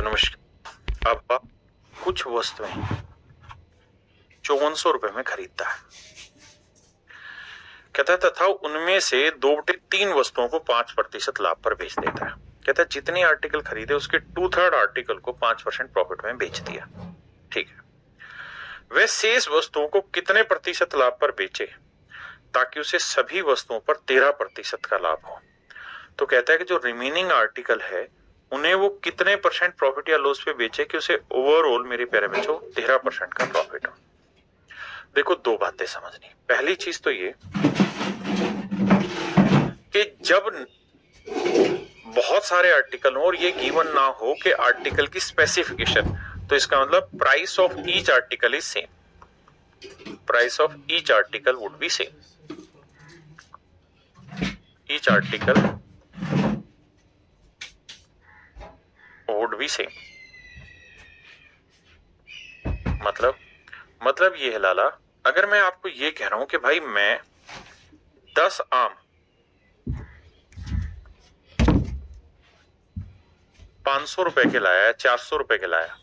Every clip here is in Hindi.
नमस्कार। अब कुछ वस्तुएं 5400 रुपए में खरीदता है, कहता है तथा उनमें से 2/3 वस्तुओं को 5% लाभ पर बेच देता है। कहता है जितने आर्टिकल खरीदे उसके 2/3 आर्टिकल को 5% प्रॉफिट में बेच दिया। ठीक है, वह शेष वस्तुओं को कितने प्रतिशत लाभ पर बेचे ताकि उसे सभी वस्तुओं पर 13% का लाभ हो। तो कहता है कि जो रिमेनिंग आर्टिकल है उन्हें वो कितने % प्रॉफिट या लॉस पे बेचे कि उसे ओवरऑल मेरे प्यारे बच्चों 13% का प्रॉफिट हो। देखो, दो बातें समझनी। पहली चीज तो ये कि जब बहुत सारे आर्टिकल हो और ये गिवन ना हो कि आर्टिकल की स्पेसिफिकेशन, तो इसका मतलब price of each article is same. Price of each article would be same. Each article would be same. मतलब ये है लाला, अगर मैं आपको ये कह रहा हूं कि भाई मैं 10 आम 500 रुपए के लाया, 400 रुपए के लाया,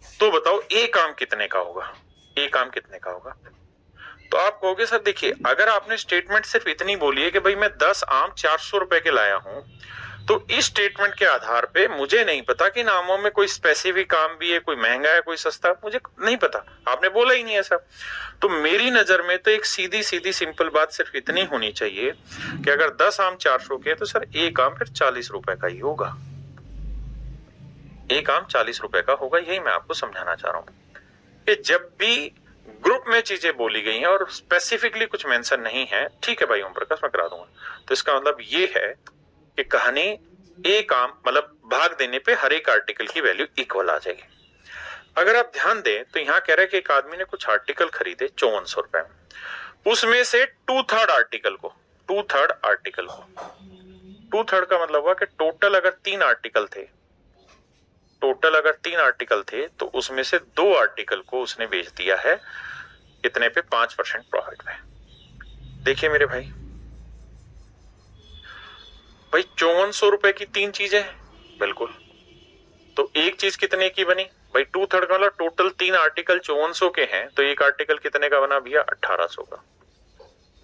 तो बताओ एक आम कितने का होगा? एक आम कितने का होगा? तो आप कहोगे सर देखिए, अगर आपने स्टेटमेंट सिर्फ इतनी बोली है कि भाई मैं 10 आम 400 रुपए के लाया हूं, तो इस स्टेटमेंट के आधार पे मुझे नहीं पता कि इन आमों में कोई स्पेसिफिक आम भी है, कोई महंगा है, कोई सस्ता, मुझे नहीं पता। आपने बोला ही नहीं ऐसा। तो मेरी नजर में तो एक सीधी सीधी सिंपल बात सिर्फ इतनी होनी चाहिए कि अगर 10 आम 400 के, तो सर एक आम फिर 40 रुपए का ही होगा। एक आम 40 रुपए का होगा। यही मैं आपको समझाना चाह रहा हूं कि जब भी ग्रुप में चीजें बोली गई हैं और स्पेसिफिकली कुछ मेंशन नहीं है, ठीक है भाई ओम प्रकाश, मैं करा दूंगा, तो इसका मतलब ये है कि कहानी एक आम मतलब भाग देने पे हर एक आर्टिकल की वैल्यू इक्वल आ जाएगी। अगर आप ध्यान दें तो यहां कह रहे हैं कि एक आदमी ने कुछ आर्टिकल खरीदे 5400 रुपए में, उसमें से 2/3 आर्टिकल को 2/3 का मतलब हुआ कि टोटल अगर 3 आर्टिकल थे तो उसमें से 2 आर्टिकल को उसने बेच दिया है कितने पे? 5% प्रॉफिट में। देखिए मेरे भाई 5400 रुपए की 3 चीजें हैं, बिल्कुल। तो एक चीज कितने की बनी भाई? 2/3 का मतलब टोटल 3 आर्टिकल 5400 के हैं, तो एक आर्टिकल कितने का बना भैया? 1800 का।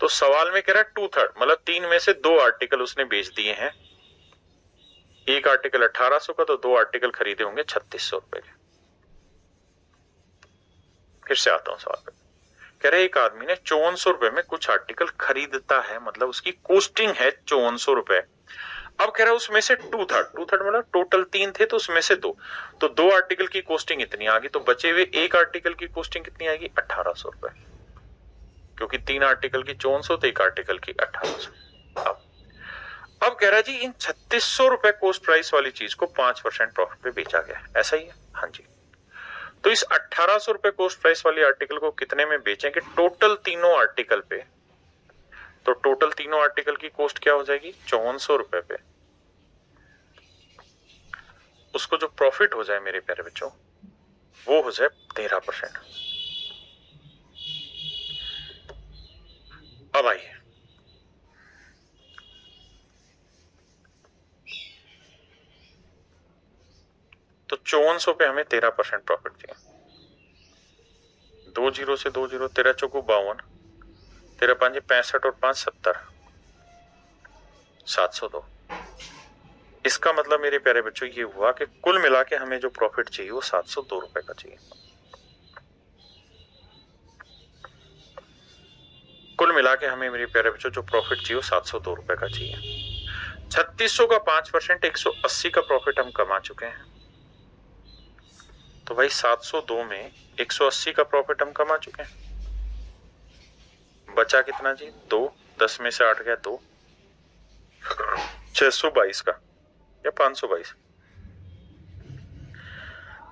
तो सवाल में कह रहा है 2/3 मतलब 3 में से 2 आर्टिकल उसने बेच दिए हैं। एक आर्टिकल 1800 का, तो 2 आर्टिकल खरीदे होंगे 3600 रुपए के। फिर से आता हूं सवाल पे। कह रहे एक आदमी ने 5400 रुपए में कुछ आर्टिकल खरीदता है, मतलब उसकी कॉस्टिंग है 5400 रुपए। अब कह रहा है उसमें से 2/3 मतलब टोटल 3 थे तो उसमें से 2, तो 2 आर्टिकल की कॉस्टिंग इतनी आ गई, तो बचे हुए एक आर्टिकल की कॉस्टिंग कितनी आएगी? 1800 रुपए, क्योंकि 3 आर्टिकल की 5400 तो एक आर्टिकल की 1800। अब कह रहा है जी इन 3600 रुपए कॉस्ट प्राइस वाली चीज को 5% प्रॉफिट पे बेचा गया, ऐसा ही है? हाँ जी। तो इस 1800 रुपए कॉस्ट प्राइस वाली आर्टिकल को कितने में बेचेंगे टोटल तीनों आर्टिकल पे? तो टोटल तीनों आर्टिकल की कॉस्ट क्या हो जाएगी? 5400 रुपए पे। उसको जो प्रॉफिट हो जाए मेरे प्यारे बच्चों, वो हो जाए 13%। अब आइए, तो 5400 पे हमें 13% प्रॉफिट चाहिए। 2 जीरो से 2 जीरो, 13 चौको 52, 13 5 65 और 5 70, 702। इसका मतलब मेरे प्यारे बच्चों ये हुआ कि कुल मिला के हमें जो प्रॉफिट चाहिए वो 702 रुपए का चाहिए। कुल मिला के हमें मेरे प्यारे बच्चों जो प्रॉफिट चाहिए वो 702 रुपए का चाहिए। 3600 का 5% 180 का प्रॉफिट हम कमा चुके हैं। तो भाई 702 में 180 का प्रॉफिट हम कमा चुके हैं। बचा कितना जी? 2, 10 में से 8 गया 2, 622 का या 522,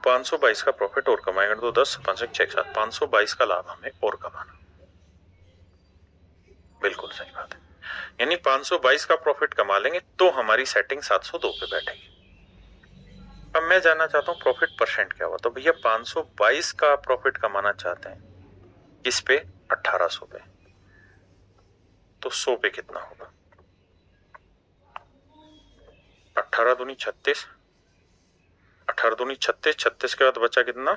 522 का प्रॉफिट और कमाएंगे तो 10 5 6 7 522 का लाभ हमें और कमाना। बिल्कुल सही बात है, यानी 522 का प्रॉफिट कमा लेंगे तो हमारी सेटिंग 702 पे बैठेगी। अब मैं जानना चाहता हूं प्रॉफिट परसेंट क्या हुआ। तो भैया 522 का प्रॉफिट कमाना चाहते हैं, किस पे? 1800 पे। तो 100 पे कितना होगा? 18 दूनी 36, 18 दूनी 36, 36 के बाद बचा कितना?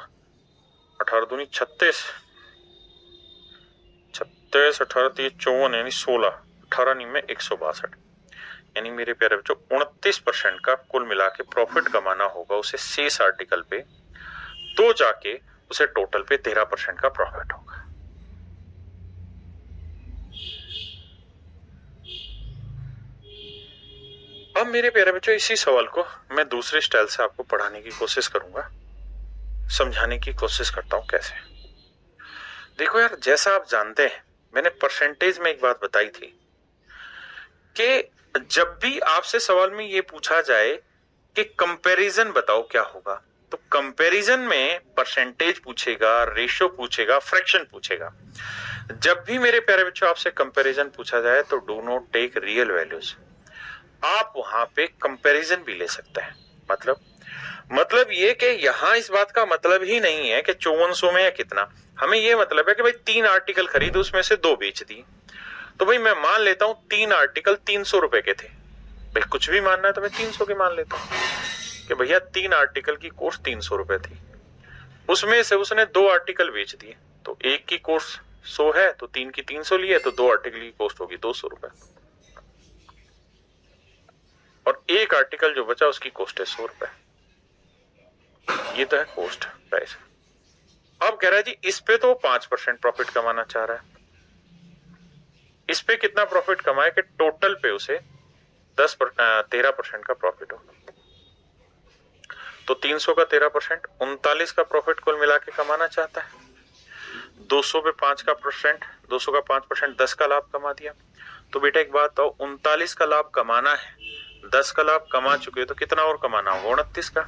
18 दूनी 36, 36, 18 3 54 यानी 16, 18 नहीं में 162, यानी मेरे प्यारे बच्चों 29% का कुल मिला के प्रॉफिट कमाना होगा उसे शेष आर्टिकल पे, तो जाके उसे टोटल पे 13% का प्रॉफिट होगा। अब मेरे प्यारे बच्चों इसी सवाल को मैं दूसरे स्टाइल से आपको पढ़ाने की कोशिश करूंगा, समझाने की कोशिश करता हूं कैसे। देखो यार, जैसा आप जानते हैं मैंने परसेंटेज में एक बात बताई थी कि जब भी आपसे सवाल में ये पूछा जाए कि कंपैरिजन बताओ क्या होगा, तो कंपैरिजन में परसेंटेज पूछेगा, रेशियो पूछेगा, फ्रैक्शन पूछेगा। जब भी मेरे प्यारे बच्चों आपसे कंपैरिजन पूछा जाए तो do not take real values, आप वहां पे कंपैरिजन भी ले सकते हैं। मतलब ये कि यहां इस बात का मतलब ही नहीं है कि 5400 में या कितना, हमें ये मतलब है कि भाई 3 आर्टिकल खरीदे उसमें से 2 बेच दिए, तो भाई मैं मान लेता हूं 3 आर्टिकल 300 रुपए के थे। भाई कुछ भी मानना है तो मैं 300 के मान लेता हूं कि भैया 3 आर्टिकल की कॉस्ट 300 रुपए थी, उसमें से उसने 2 आर्टिकल बेच दिए, तो एक की कॉस्ट 100 है तो 3 की 300 ली है, तो 2 आर्टिकल की कॉस्ट होगी 200 रुपए, और एक आर्टिकल जो बचा उसकी कॉस्ट है 100 रुपए। ये तो है कॉस्ट प्राइस। अब कह रहा है जी इस पे तो 5% प्रॉफिट कमाना चाह रहा है, इस पे कितना प्रॉफिट कमाए कि टोटल पे उसे 13% का प्रॉफिट हो, तो 300 का 13% 39 का प्रॉफिट कुल मिला के कमाना चाहता है। 200 पे 5 का परसेंट, 200 का 5% 10 का लाभ कमा दिया। तो बेटा एक बात तो 39 का लाभ कमाना है, 10 का लाभ कमा चुके हो तो कितना और कमाना होगा? 29 का,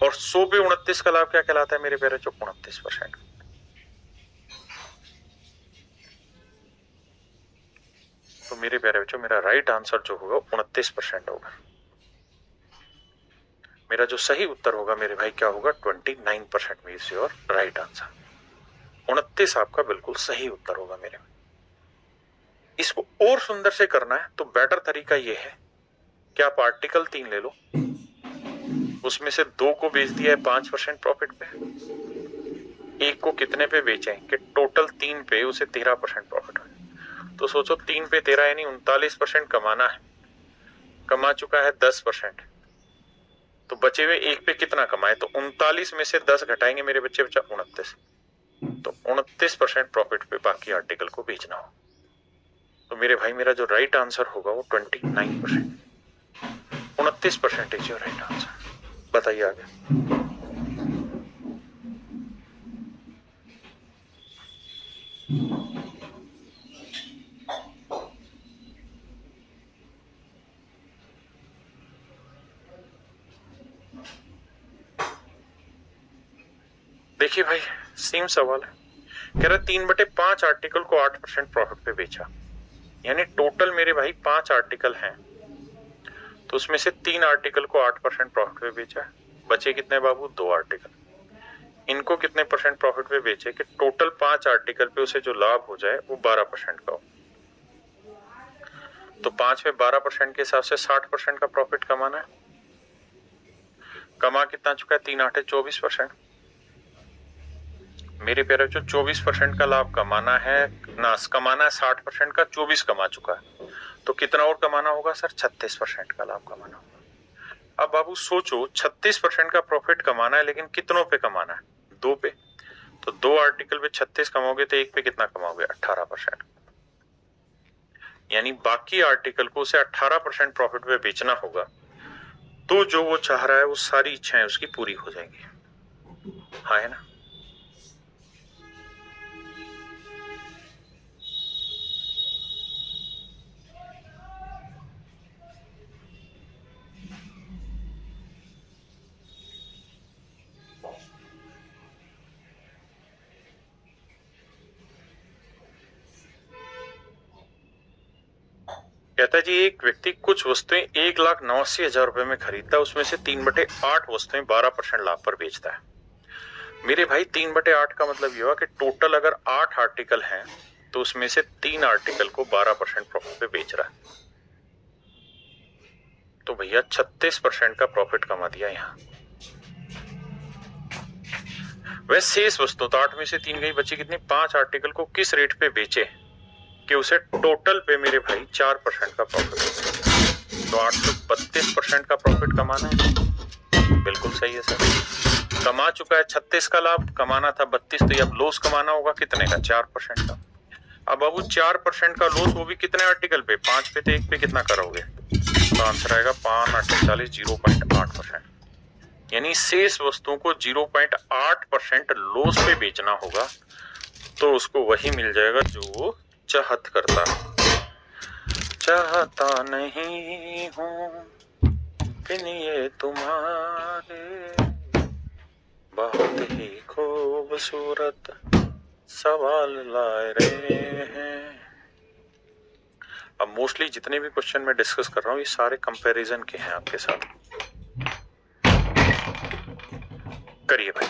और 100 पे 29 का लाभ क्या कहलाता है मेरे प्यारे बच्चों? 29%। तो मेरे प्यारे बच्चों मेरा राइट आंसर जो होगा 29% होगा। मेरा जो सही उत्तर होगा मेरे भाई क्या होगा? 29% में इज योर राइट आंसर। 29 आपका बिल्कुल सही उत्तर होगा मेरे। इसको और सुंदर से करना है तो बेटर तरीका यह है कि आप आर्टिकल 3 ले लो, उसमें से 2 को बेच दिया है 5% प्रॉफिट पे, एक को कितने पे बेचे कि टोटल 3 पे उसे 13% प्रॉफिट हो। तो सोचो 3 पे 13 यानी 39% कमाना है, कमा चुका है 10%, तो बचे हुए एक पे कितना कमाए? तो 39 में से 10 घटाएंगे मेरे बच्चे, बचा 29, तो 29% प्रॉफिट पे बाकी आर्टिकल को बेचना हो। तो मेरे भाई मेरा जो राइट आंसर होगा वो 29%, 29% इज योर राइट आंसर। बताइए आगे। देखिए भाई सेम सवाल है, कह रहा 3/5 आर्टिकल को 8% प्रॉफिट पे बेचा, यानी टोटल मेरे भाई 5 आर्टिकल हैं, तो उसमें से 3 आर्टिकल को 8% प्रॉफिट पे बेचा, बचे कितने बाबू? 2 आर्टिकल, इनको कितने परसेंट प्रॉफिट पे बेचे कि टोटल 5 आर्टिकल पे उसे जो लाभ हो जाए वो 12% का हो। तो 5 में 12% के हिसाब से 60% का प्रॉफिट कमाना है। कमा कितना चुका है? 3 8 24%। मेरे प्यारे बच्चों 24% का लाभ कमाना है ना, कमाना है 60% का, 24 कमा चुका है, तो कितना और कमाना होगा सर? 36% का लाभ कमाना होगा। अब बाबू सोचो 36% का प्रॉफिट कमाना है, लेकिन कितनों पे कमाना है? 2 पे, तो 2 आर्टिकल पे 36 कमाओगे तो एक पे कितना कमाओगे? 18%, यानी बाकी आर्टिकल को उसे 18% प्रॉफिट पे बेचना होगा, तो जो वो चाह रहा है वो सारी इच्छाएं उसकी पूरी हो जाएंगी। हाँ है ना? कहता है जी एक व्यक्ति कुछ वस्तुएं 1,89,000 रुपए में खरीदता है, उसमें से 3/8 वस्तुएं 12% लाभ पर बेचता है। मेरे भाई 3/8 का मतलब ये हुआ कि टोटल अगर 8 आर्टिकल हैं तो उसमें से 3 आर्टिकल को 12% प्रॉफिट पे बेच रहा है। तो भैया 36% का प्रॉफिट कमा दिया यहाँ। वह शेष वस्तु, तो 8 में से 3 गई, बची कितनी? 5 आर्टिकल को किस रेट पे बेचे कि उसे टोटल पे मेरे भाई 4% का प्रॉफिट हो। तो 832% का प्रॉफिट कमाना है। बिल्कुल सही है सर। कमा चुका है 36 का लाभ, कमाना था 32, तो ये अब लॉस कमाना होगा कितने का? 4% का। अब बाबू 4% का लॉस, वो भी कितने आर्टिकल पे? 5 पे, तो 1 पे कितना करोगे? तो आंसर आएगा 5×48 0.8%। यानी शेष वस्तुओं को 0.8% लॉस पे बेचना होगा, तो उसको वही मिल जाएगा जो वो चाहत करता है। चाहता नहीं हूँ लेकिन ये तुम्हारे बहुत ही खूबसूरत सवाल लाए रहे हैं। अब मोस्टली जितने भी क्वेश्चन मैं डिस्कस कर रहा हूँ ये सारे कंपैरिजन के हैं आपके साथ। करिए भाई।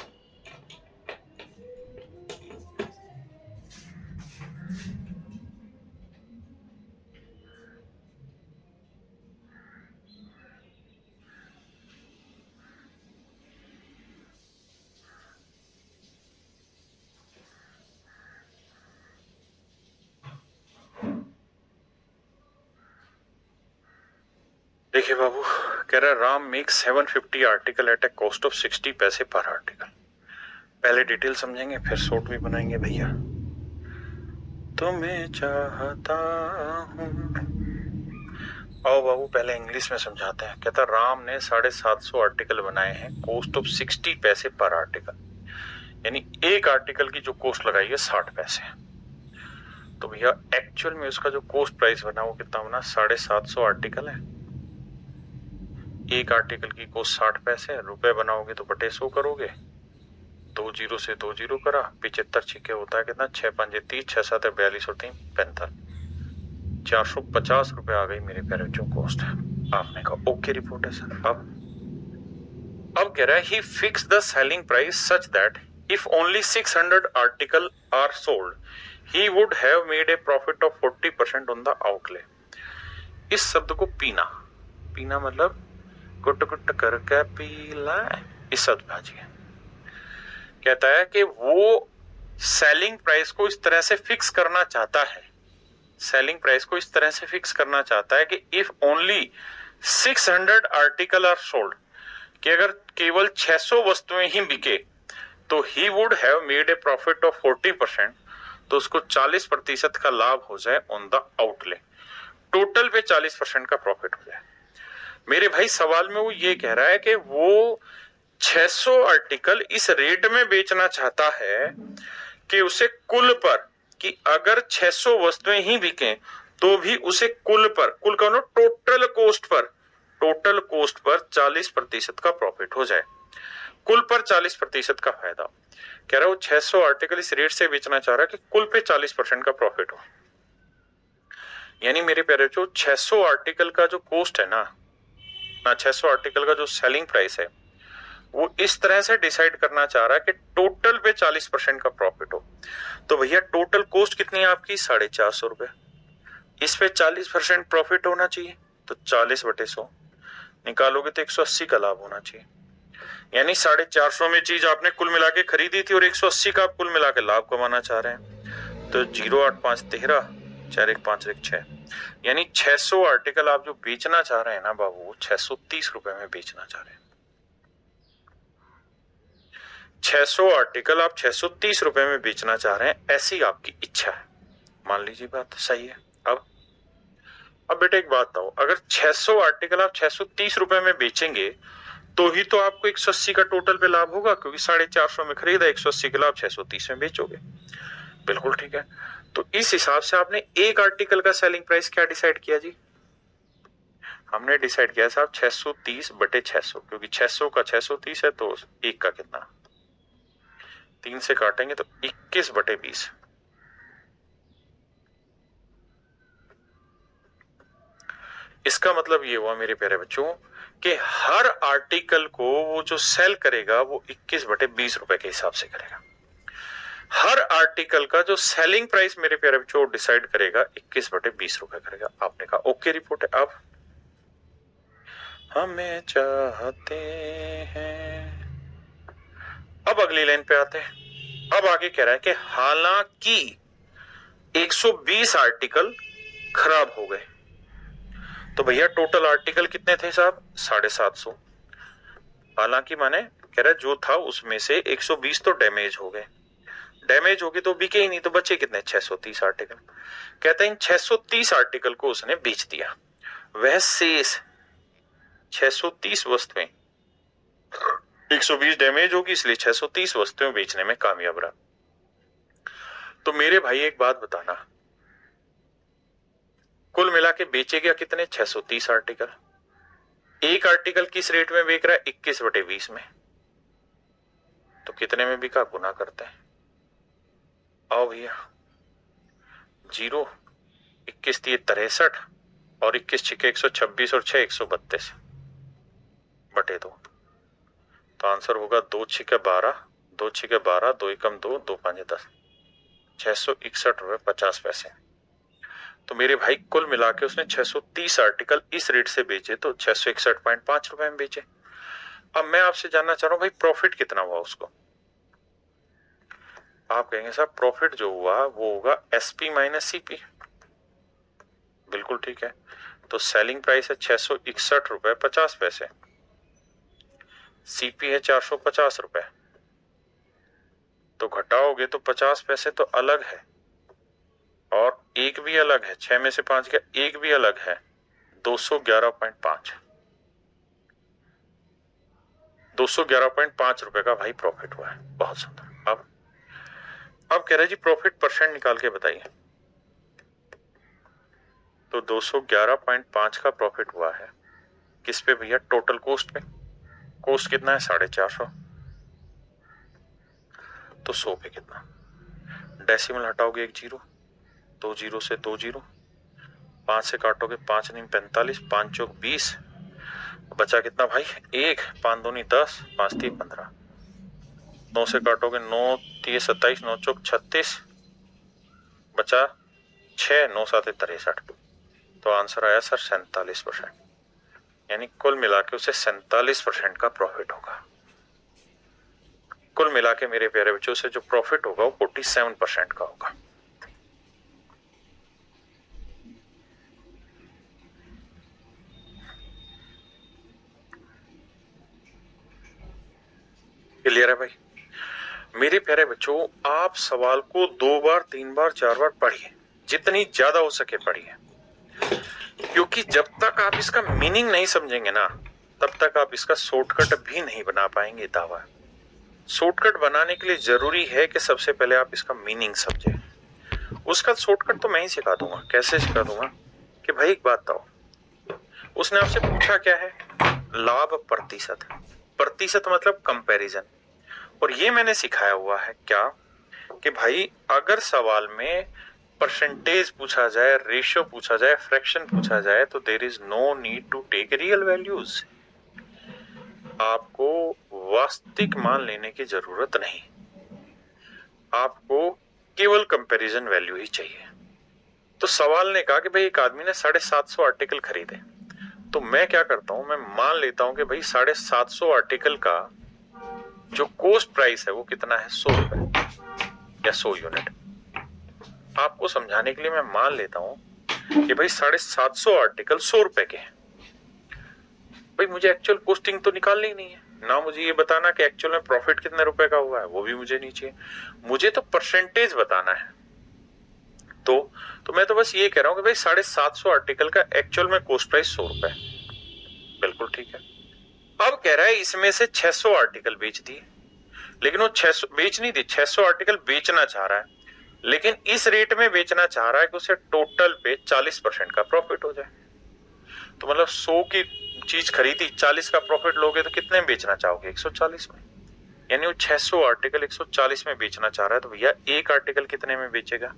देखिए बाबू, कह रहा है Ram make 750 article at a cost of 60 पैसे पर आर्टिकल। पहले डिटेल समझेंगे फिर शॉर्ट भी बनाएंगे भैया। तुम्हें चाहता हूं। आओ बाबू पहले इंग्लिश में समझाते हैं। कहता राम ने 750 आर्टिकल बनाए हैं, कॉस्ट ऑफ 60 पैसे पर आर्टिकल, यानी एक आर्टिकल की जो कॉस्ट लगाई है 60 पैसे। तो भैया एक्चुअल में उसका जो कॉस्ट प्राइस बना वो कितना बना? 750 आर्टिकल है, एक आर्टिकल की कॉस्ट 60 पैसे, रुपए बनाओगे तो बटे 100 करोगे, 2 जीरो से 2 जीरो करा, 75 छिके होता है कितना? 6 5 30, 6 7 42 और 3 45, 450 रुपए आ गई मेरे प्यारे जो कॉस्ट है। आपने कहा ओके रिपोर्ट है सर। अब कह रहा है he fix the selling price such that if only 600 article are sold he would have made a profit of 40% on the outlay. इस शब्द को पीना, पीना मतलब गुट गुट करके पीला, इस शब्द भाजी है। कहता है कि वो सेलिंग प्राइस को इस तरह से फिक्स करना चाहता है, सेलिंग प्राइस को इस तरह से फिक्स करना चाहता है कि if only 600 article are sold, कि अगर केवल 600 वस्तुएं ही बिके तो he would have made a profit of 40%, तो उसको 40% का लाभ हो जाए ऑन द आउटले, टोटल पे 40% का प्रॉफिट हो जाए। मेरे भाई सवाल में वो ये कह रहा है कि वो 600 आर्टिकल इस रेट में बेचना चाहता है कि उसे कुल पर, कि अगर 600 वस्तुएं ही बिके तो भी उसे कुल पर, कुल का टोटल कोस्ट पर, टोटल कोस्ट पर 40% का प्रॉफिट हो जाए, कुल पर 40% का फायदा। कह रहा है वो 600 आर्टिकल इस रेट से बेचना चाह रहा है कि कुल पे 40% का प्रॉफिट हो। यानी मेरे प्यारे जो 600 आर्टिकल का जो कोस्ट है ना 600 आर्टिकल का जो सेलिंग प्राइस है वो इस तरह से डिसाइड करना चाह रहा है कि टोटल पे 40% का प्रॉफिट हो। तो भैया टोटल कॉस्ट कितनी है आपकी? 450 रुपए, इस पे 40% प्रॉफिट होना चाहिए, तो 40/100 निकालोगे तो 180 का लाभ होना चाहिए। यानी 450 में चीज आपने कुल मिला के खरीदी थी और 180 का आप कुल मिला के लाभ कमाना चाह रहे हैं। तो 0 8 5 13, 4 1 5 1 6, यानी 600 आर्टिकल आप जो बेचना चाह रहे हैं ना बाबू, 630 रुपए में बेचना चाह रहे हैं। 600 आर्टिकल आप 630 रुपए में बेचना चाह रहे हैं, ऐसी आपकी इच्छा है। मान लीजिए बात सही है। अब बेटे एक बात बताओ, अगर 600 आर्टिकल आप 630 रुपए में बेचेंगे तो ही तो आपको 180 का टोटल पे लाभ होगा, क्योंकि 450 में खरीदा, 180 के लाभ 630 में बेचोगे। बिल्कुल ठीक है। तो इस हिसाब से आपने एक आर्टिकल का सेलिंग प्राइस क्या डिसाइड किया जी? हमने डिसाइड किया साहब 630/600, क्योंकि 600 का 630 है तो एक का कितना, 3 से काटेंगे तो 21/20। इसका मतलब ये हुआ मेरे प्यारे बच्चों कि हर आर्टिकल को वो जो सेल करेगा वो 21/20 रुपए के हिसाब से करेगा। हर आर्टिकल का जो सेलिंग प्राइस मेरे प्यारे बच्चों डिसाइड करेगा 21/20 रुपए करेगा। आपने कहा ओके रिपोर्ट है। हमें चाहते हैं। अब अगली लाइन पे आते हैं। अब आगे कह रहा है कि हालांकि 120 आर्टिकल खराब हो गए। तो भैया टोटल आर्टिकल कितने थे साहब? 750। हालांकि माने कह रहा है जो था उसमें से 120 तो डैमेज हो गए। डैमेज हो गए तो बिके ही नहीं, तो बचे कितने? 630 आर्टिकल। कहते हैं इन 630 आर्टिकल को उसने बेच दिया। वह शेष 630 वस्तुएं, 120 डैमेज होगी इसलिए 630 वस्तुएं बेचने में कामयाब रहा। तो मेरे भाई एक बात बताना, कुल मिला के बेचेगा कितने? 630 आर्टिकल। एक आर्टिकल किस रेट में बेच रहा है? 21/20 में। तो कितने में बिका? गुना करते हैं। आओ भैया, 0 21 3 63 और 21 6 126 और 6 132 बटे 2। तो आंसर होगा 2 6 12, 2 6 12, 2 एकम 2, 2 5 10, 661 रुपए 50 पैसे। तो मेरे भाई कुल मिला के उसने 630 आर्टिकल इस रेट से बेचे, तो 661.5 रुपए में बेचे। अब मैं आपसे जानना चाह रहा हूं भाई प्रॉफिट कितना हुआ उसको? आप कहेंगे साहब प्रॉफिट जो हुआ वो होगा एसपी माइनस सीपी। बिल्कुल ठीक है। तो सेलिंग प्राइस है 661 रुपए 50 पैसे, सीपी है 450 रुपए, तो घटाओगे तो 50 पैसे तो अलग है और एक भी अलग है, 6 में से 5 का एक भी अलग है, 211.5 211.5 रुपए का भाई प्रॉफिट हुआ है। बहुत सुंदर। अब कह रहे जी प्रॉफिट परसेंट निकाल के बताइए। तो 211.5 का प्रॉफिट हुआ है किस पे भैया? टोटल कॉस्ट पे। कॉस्ट कितना है? 450। तो 100 पे कितना? डेसिमल हटाओगे 1 जीरो, 2 जीरो से 2 जीरो, 5 से काटोगे 5 नहीं 45, 5 चौक 20, बचा कितना भाई? 1, 5 दूनी 10, 5 3 15, 9 से काटोगे 9 3 27, 9 चौक 36, बचा 6, 9 7 63। तो आंसर आया सर 47%। यानी कुल मिला के उसे 47% का प्रॉफिट होगा। कुल मिला के मेरे प्यारे बच्चों से जो प्रॉफिट होगा वो 47% का होगा। क्लियर है भाई? मेरे प्यारे बच्चों आप सवाल को 2 बार 3 बार 4 बार पढ़िए, जितनी ज्यादा हो सके पढ़िए, क्योंकि जब तक आप इसका मीनिंग नहीं समझेंगे ना तब तक आप इसका शॉर्टकट भी नहीं बना पाएंगे। दावा शॉर्टकट बनाने के लिए जरूरी है कि सबसे पहले आप इसका मीनिंग समझे। उसका शॉर्टकट तो मैं ही सिखा दूंगा। कैसे सिखा दूंगा? कि भाई एक बात बताओ, उसने आपसे पूछा क्या है? लाभ प्रतिशत। प्रतिशत मतलब कंपैरिजन। और ये मैंने सिखाया हुआ है क्या कि भाई अगर सवाल में परसेंटेज पूछा जाए, रेशियो पूछा जाए, फ्रैक्शन पूछा जाए तो there is no need to take real values. आपको वास्तविक मान लेने की जरूरत नहीं, आपको केवल कंपैरिजन वैल्यू ही चाहिए। तो सवाल ने कहा कि भाई एक आदमी ने 750 आर्टिकल खरीदे, तो मैं क्या करता हूं, मैं मान लेता हूं कि भाई 750 आर्टिकल का जो कॉस्ट प्राइस है वो कितना है? 100 रुपए या 100 यूनिट। आपको समझाने के लिए मैं मान लेता हूं कि भाई 750 आर्टिकल 100 रुपए के हैं। भाई मुझे एक्चुअल कॉस्टिंग तो निकालनी नहीं है ना, मुझे ये बताना कि एक्चुअल में प्रॉफिट कितने रुपए का हुआ है वो भी मुझे नहीं चाहिए, मुझे तो परसेंटेज बताना है। तो मैं तो बस ये कह रहा हूं कि भाई 750 आर्टिकल का एक्चुअल में कॉस्ट प्राइस 100 रुपए। बिल्कुल ठीक है। अब कह रहा है इसमें से 600 आर्टिकल बेच दिए, लेकिन वो 600 बेच नहीं दी, 600 आर्टिकल बेचना चाह रहा है, लेकिन इस रेट में बेचना चाह रहा है कि उसे टोटल पे 40% का प्रॉफिट हो जाए। तो मतलब 100 की चीज खरीदी, 40 का प्रॉफिट लोगे तो कितने में बेचना चाहोगे? 140 में। यानी वो 600 आर्टिकल 140 में बेचना चाह रहा है, तो भैया एक आर्टिकल कितने में बेचेगा?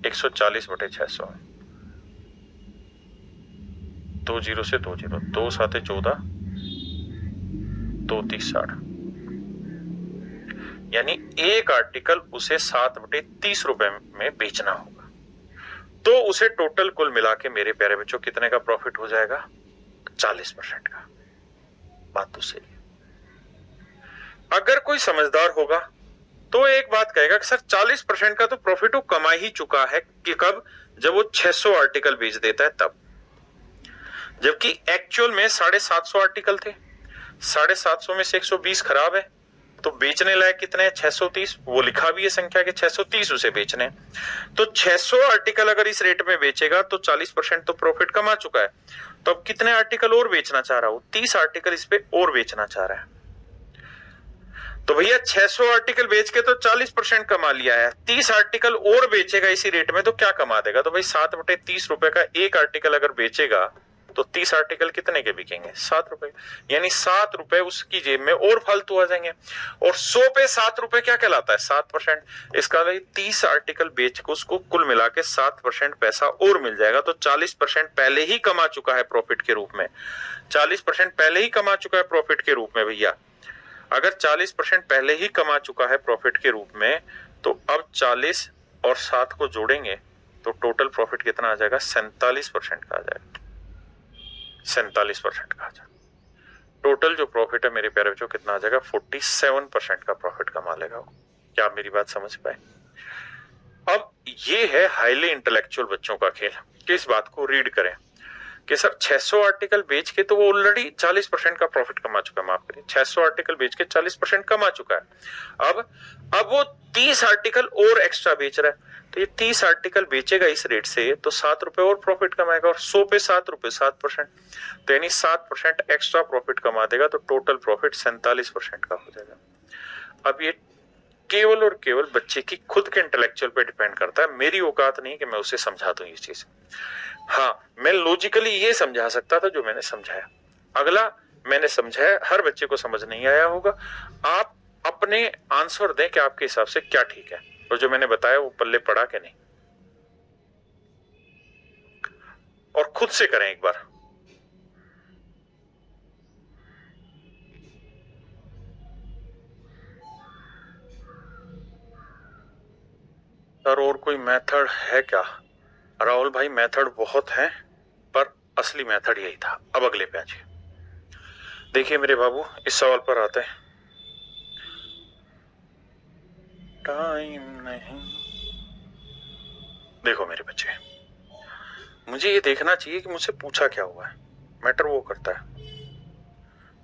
140 बटे 600 में। 2 जीरो से 2 जीरो, 2 7 14, 2 30 60। यानी एक आर्टिकल उसे 7 बटे 30 रुपए में बेचना होगा। तो उसे टोटल कुल मिला के मेरे प्यारे बच्चों कितने का प्रॉफिट हो जाएगा? 40% का। बात तो सही है। अगर कोई समझदार होगा तो एक बात कहेगा कि सर 40% का तो प्रॉफिट वो कमा ही चुका है कि कब, जब वो 600 आर्टिकल बेच देता है तब। जबकि एक्चुअल में 750 आर्टिकल थे, 750 में से 120 खराब है, तो बेचने लायक कितने हैं? 630। वो लिखा भी है संख्या के 630 उसे बेचने। तो 600 आर्टिकल अगर इस रेट में बेचेगा तो 40% तो प्रॉफिट कमा चुका है। तो अब कितने आर्टिकल और बेचना चाह रहा हूं? 30 आर्टिकल इस पे और बेचना चाह रहा है। तो भैया 600 आर्टिकल बेच के तो 40% कमा लिया है, 30 आर्टिकल और बेचेगा इसी रेट में तो क्या कमा देगा? तो भाई 7/30 रुपए का एक आर्टिकल अगर बेचेगा तो 30 आर्टिकल कितने के बिकेंगे? 7 रुपए। यानी 7 रुपए उसकी जेब में और फालतू आ जाएंगे। और 100 पे 7 रुपए क्या कहलाता है? 7%। इसका 30 आर्टिकल बेच के उसको कुल मिला के 7% पैसा और मिल जाएगा। तो 40% पहले ही कमा चुका है प्रॉफिट के रूप में। 40% पहले ही कमा चुका है प्रॉफिट के रूप में भैया। अगर 40% पहले ही कमा चुका है प्रॉफिट के रूप में, तो अब 40 और 7 को जोड़ेंगे तो टोटल प्रॉफिट कितना आ जाएगा? 47% का आ जाएगा। 47% का आ जाएगा। टोटल जो प्रॉफिट है मेरे प्यारे बच्चों कितना आ जाएगा? 47% का प्रॉफिट कमा लेगा वो। क्या आप मेरी बात समझ पाए? अब ये है हाईली इंटेलेक्चुअल बच्चों का खेल कि इस बात को रीड करें कि सर 600 आर्टिकल बेच के तो वो ऑलरेडी 40% का प्रॉफिट कमा चुका है। माफ करिए, 600 आर्टिकल बेच के 40% कमा चुका है। अब वो 30 आर्टिकल और एक्स्ट्रा बेच रहा है। तो ये 30 आर्टिकल बेचेगा इस रेट से तो 7 रुपए और प्रॉफिट कमाएगा। और 100 पे 7 रुपए, 7%। तो यानी 7% एक्स्ट्रा प्रॉफिट कमा देगा तो टोटल प्रॉफिट 47% का हो जाएगा। अब ये केवल और केवल बच्चे की खुद के इंटेलेक्चुअल पे डिपेंड करता है। मेरी औकात नहीं कि मैं उसे समझा दूं ये चीज। हाँ, मैं लॉजिकली ये समझा सकता था जो मैंने समझाया। अगला मैंने समझाया, हर बच्चे को समझ नहीं आया होगा। आप अपने आंसर दें कि आपके हिसाब से क्या ठीक है और जो मैंने बताया वो पल्ले पड़ा कि नहीं। और खुद से करें एक बार। सर और कोई मेथड है क्या? राहुल भाई मेथड बहुत है पर असली मेथड यही था। अब अगले पे आइए। देखिए मेरे बाबू, इस सवाल पर आते हैं। टाइम नहीं। देखो मेरे बच्चे, मुझे ये देखना चाहिए कि मुझसे पूछा क्या हुआ है। मैटर वो करता है।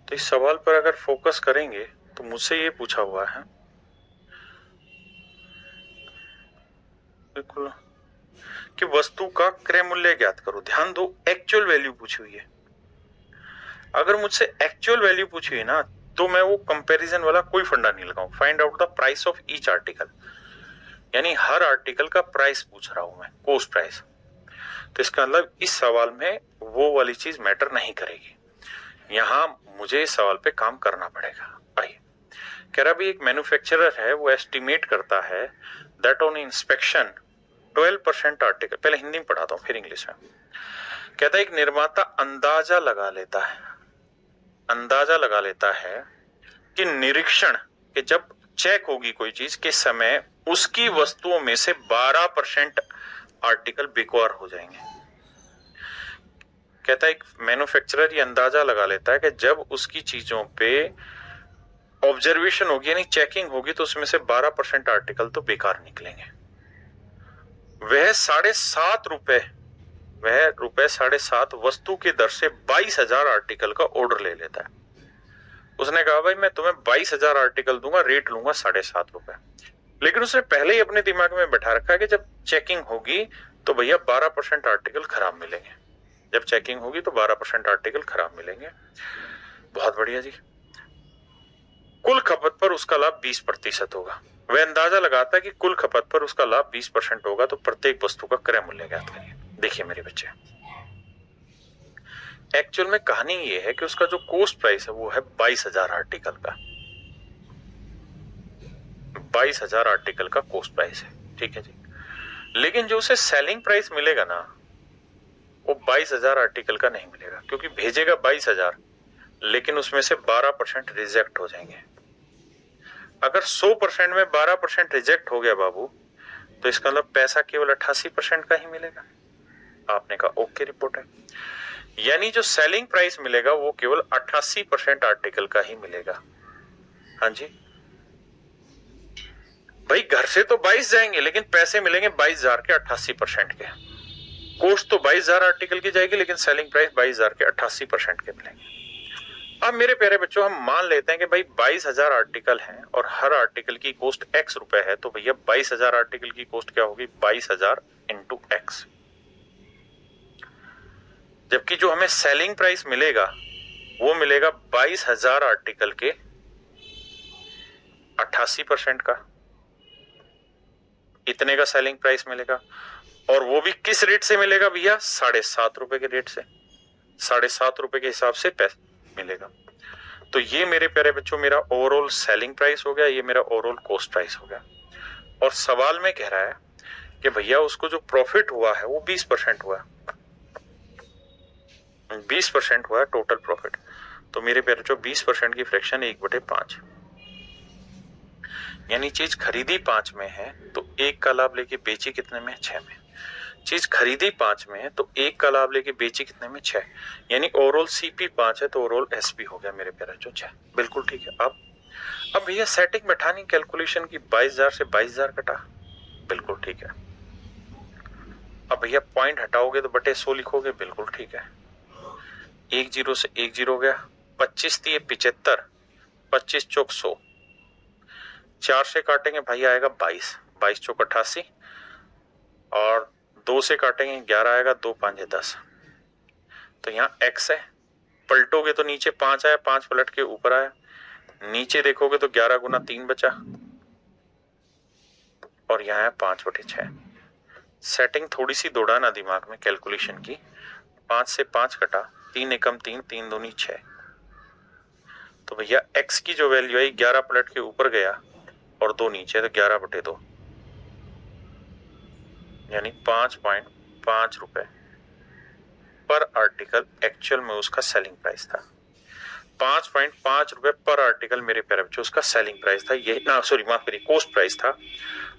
तो इस सवाल पर अगर फोकस करेंगे तो मुझसे ये पूछा हुआ है बिल्कुल कि वस्तु का क्रय मूल्य ज्ञात करो। ध्यान दो, एक्चुअल वैल्यू पूछी हुई है। अगर मुझसे एक्चुअल वैल्यू पूछी हुई ना तो मैं वो कंपैरिजन वाला कोई फंडा नहीं लगाऊं। Find out the price of each article, यानी हर आर्टिकल का प्राइस पूछ रहा हूं मैं, कॉस्ट प्राइस। तो इसका मतलब इस सवाल में वो वाली चीज मैटर नहीं करेगी। यहां मुझे इस सवाल पे काम करना पड़ेगा। आइए, कह रहा भी एक मैन्युफैक्चरर है, वो एस्टिमेट करता है दैट ऑन इंस्पेक्शन 12% आर्टिकल। पहले हिंदी में पढ़ाता हूं फिर इंग्लिश में। कहता है एक निर्माता अंदाजा लगा लेता है कि निरीक्षण के जब चेक होगी कोई चीज के समय उसकी वस्तुओं में से 12% आर्टिकल बेकार हो जाएंगे। कहता है एक मैन्युफैक्चरर ये अंदाजा लगा लेता है कि जब उसकी चीजों पे ऑब्जर्वेशन होगी यानी चेकिंग होगी तो उसमें से 12% आर्टिकल तो बेकार निकलेंगे। वह 7.5 रुपए, वह ₹7.5 वस्तु की दर से 22,000 आर्टिकल का ऑर्डर ले लेता है। उसने कहा भाई मैं तुम्हें 22,000 आर्टिकल दूंगा, रेट लूंगा 7.5 रुपए। लेकिन उसने पहले ही अपने दिमाग में बैठा रखा है कि जब चेकिंग होगी तो भैया 12% आर्टिकल खराब मिलेंगे। जब चेकिंग होगी तो 12% आर्टिकल खराब मिलेंगे। बहुत बढ़िया जी। कुल खपत पर उसका लाभ 20% होगा। वह अंदाजा लगाता है कि कुल खपत पर उसका लाभ 20% होगा तो प्रत्येक वस्तु का क्रय मूल्य ज्ञात करिए। देखिए मेरे बच्चे, एक्चुअल में कहानी ये है कि उसका जो कॉस्ट प्राइस है वो है 22,000 आर्टिकल का। 22,000 आर्टिकल का कॉस्ट प्राइस है, ठीक है जी। लेकिन जो उसे सेलिंग प्राइस मिलेगा ना वो 22,000 आर्टिकल का नहीं मिलेगा, क्योंकि भेजेगा 22,000 लेकिन उसमें से 12% रिजेक्ट हो जाएंगे। अगर 100% में 12% रिजेक्ट हो गया बाबू तो इसका मतलब पैसा केवल 88% का ही मिलेगा। आपने कहा ओके, रिपोर्ट है। यानी जो सेलिंग प्राइस मिलेगा वो केवल 88% आर्टिकल का ही मिलेगा। हाँ जी भाई, घर से तो 22 जाएंगे लेकिन पैसे मिलेंगे 22,000 के 88% के। कोस्ट तो 22,000 आर्टिकल की जाएगी लेकिन सेलिंग प्राइस 22,000 के 88% के मिलेंगे। अब मेरे प्यारे बच्चों, हम मान लेते हैं कि भाई 22,000 आर्टिकल हैं और हर आर्टिकल की कॉस्ट x रुपए है, तो भैया 22,000 आर्टिकल की कॉस्ट क्या होगी? 22,000 इंटू एक्स। जबकि जो हमें सेलिंग प्राइस मिलेगा वो मिलेगा 22,000 आर्टिकल के 88% का। इतने का सेलिंग प्राइस मिलेगा और वो भी किस रेट से मिलेगा भैया? 7.5 रुपए के रेट से, 7.5 रुपए के हिसाब से पैसा मिलेगा। तो ये मेरे प्यारे बच्चों मेरा ओवरऑल सेलिंग प्राइस हो गया, ये मेरा ओवरऑल कॉस्ट प्राइस हो गया। और सवाल में कह रहा है कि भैया उसको जो प्रॉफिट हुआ है वो 20% हुआ है, 20% हुआ है टोटल प्रॉफिट। तो मेरे प्यारे बच्चों 20% की फ्रैक्शन 1/5, यानी चीज खरीदी 5 में है तो 1 का लाभ लेके बेची कितने में? 6 में। चीज खरीदी 5 में है तो 1 का लाभ लेके बेची कितने में? 6। यानी ओवरऑल सीपी 5 है तो ओवरऑल एसपी हो गया मेरे प्यारे बच्चों 6। बिल्कुल ठीक है। अब भैया सेटिंग बैठानी कैलकुलेशन की, 22,000 से 22,000 कटा, बिल्कुल ठीक है। अब भैया पॉइंट हटाओगे तो बटे 100 लिखोगे, बिल्कुल ठीक है। 1 0 से 1 0 गया, 25 दिए 75, 25 चौक 100, 4 से काटेंगे भाई आएगा 22, 22 चौक 88 और 2 से काटेंगे 11 आएगा, 2 5 10। तो यहाँ x है, पलटोगे तो नीचे 5 आया, 5 पलट के ऊपर आया, नीचे देखोगे तो 11 गुना 3 बचा और यहाँ है 5/6। सेटिंग थोड़ी सी दौड़ाना दिमाग में कैलकुलेशन की। 5 से 5 कटा, 3 एकम 3, 3 दूनी 6। तो भैया x की जो वैल्यू आई 11 पलट के ऊपर गया और 2 नीचे, तो 11/2 यानी 5.5 रुपए पर आर्टिकल एक्चुअल में उसका सेलिंग प्राइस था। 5.5 रुपए पर आर्टिकल मेरे प्यारे बच्चों उसका सेलिंग प्राइस था। यही सॉरी माफ करिए, कॉस्ट प्राइस था।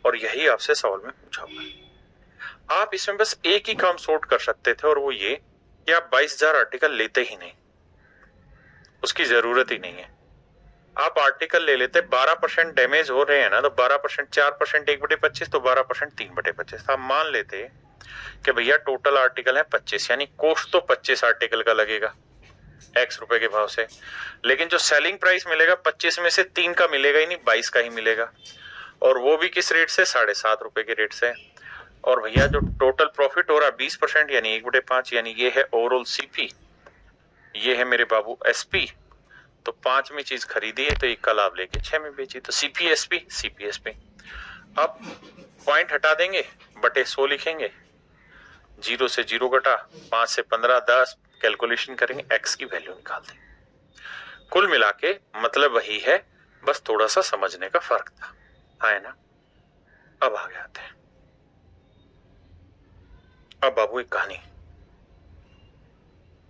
और यही आपसे सवाल में पूछा हुआ। आप इसमें बस एक ही काम सॉर्ट कर सकते थे और वो ये कि आप 22,000 आर्टिकल लेते ही नहीं, उसकी जरूरत ही नहीं है। आप आर्टिकल ले लेते, 12% डैमेज हो रहे हैं ना, तो 12% 4% 1/25 तो 12% 3/25। आप मान लेते कि भैया टोटल आर्टिकल है 25, यानी कॉस्ट तो 25 आर्टिकल का लगेगा x रुपए के भाव से, लेकिन जो सेलिंग प्राइस मिलेगा 25 में से 3 का मिलेगा ही नहीं, 22 का ही मिलेगा। और वो भी किस रेट से? 7.5 रुपए के रेट से। और भैया जो टोटल प्रॉफिट हो रहा है 20% यानी 1/5, यानी ये है ओवरऑल सीपी, ये है मेरे बाबू एसपी। तो 5 में चीज खरीदी है तो 1 का लाभ लेके 6 में बेची, तो सीपीएसपी सीपीएसपी। अब पॉइंट हटा देंगे, बटे 100 लिखेंगे, 0 से 0 घटा, 5 से 15 10, कैलकुलेशन करेंगे, x की वैल्यू निकाल देंगे। कुल मिला के मतलब वही है, बस थोड़ा सा समझने का फर्क था, है ना। अब आगे आते हैं। अब बाबू एक कहानी,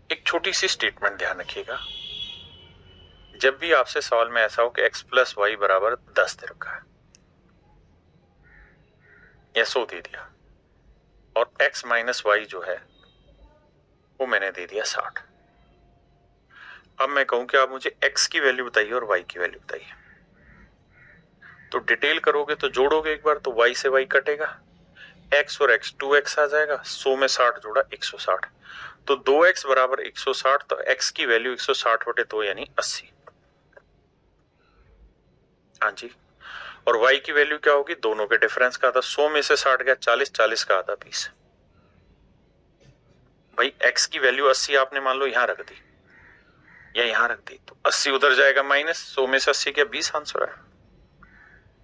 एक छोटी सी स्टेटमेंट ध्यान रखिएगा। जब भी आपसे सवाल में ऐसा हो कि x + y = 10 दे रखा है या 100 दे दिया और x - y जो है वो मैंने दे दिया 60। अब मैं कहूं कि आप मुझे x की वैल्यू बताइए और y की वैल्यू बताइए, तो डिटेल करोगे तो जोड़ोगे एक बार तो y से y कटेगा, x और x 2x आ जाएगा, 100 में 60 जोड़ा 160, तो 2x = 160, तो x की वैल्यू 160/2 यानी 80। हाँ जी। और y की वैल्यू क्या होगी? दोनों के डिफरेंस का आधा, 100 में से 60 गया 40, 40 का आधा 20। भाई x की वैल्यू 80 आपने मान लो यहां रख दी या यहां रख दी, तो 80 उधर जाएगा माइनस, 100 में से 80 क्या 20 आंसर है।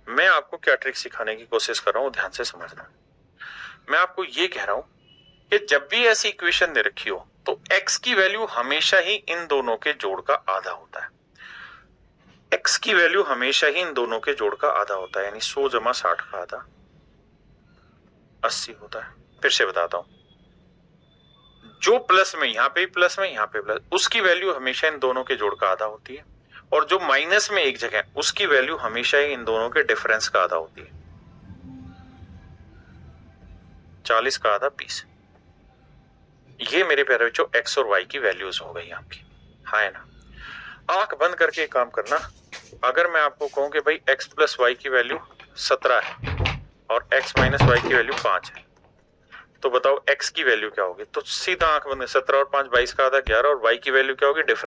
मैं आपको क्या ट्रिक सिखाने की कोशिश कर रहा हूं, ध्यान से समझना। मैं आपको ये कह रहा हूं कि जब भी ऐसी इक्वेशन दे रखी हो तो x की वैल्यू हमेशा ही इन दोनों के जोड़ का आधा होता है। x की वैल्यू हमेशा ही इन दोनों के जोड़ का आधा होता है, यानी 100 + 60 का आधा 80 होता है। फिर से बताता हूं, जो प्लस में यहां पे प्लस में यहां पे प्लस, उसकी वैल्यू हमेशा इन दोनों के जोड़ का आधा होती है, और जो माइनस में एक जगह उसकी वैल्यू हमेशा ही इन दोनों के डिफरेंस का आधा होती है। 40 का आधा 20। ये मेरे प्यारे बच्चों एक्स और वाई की वैल्यूज हो गई आपकी, हाँ है ना। आंख बंद करके एक काम करना, अगर मैं आपको कहूं कि भाई x प्लस वाई की वैल्यू 17 है और x माइनस वाई की वैल्यू 5 है, तो बताओ x की वैल्यू क्या होगी। तो सीधा आंख बंद, 17 और 5 22 का आधा 11, और y की वैल्यू क्या होगी, डिफरेंस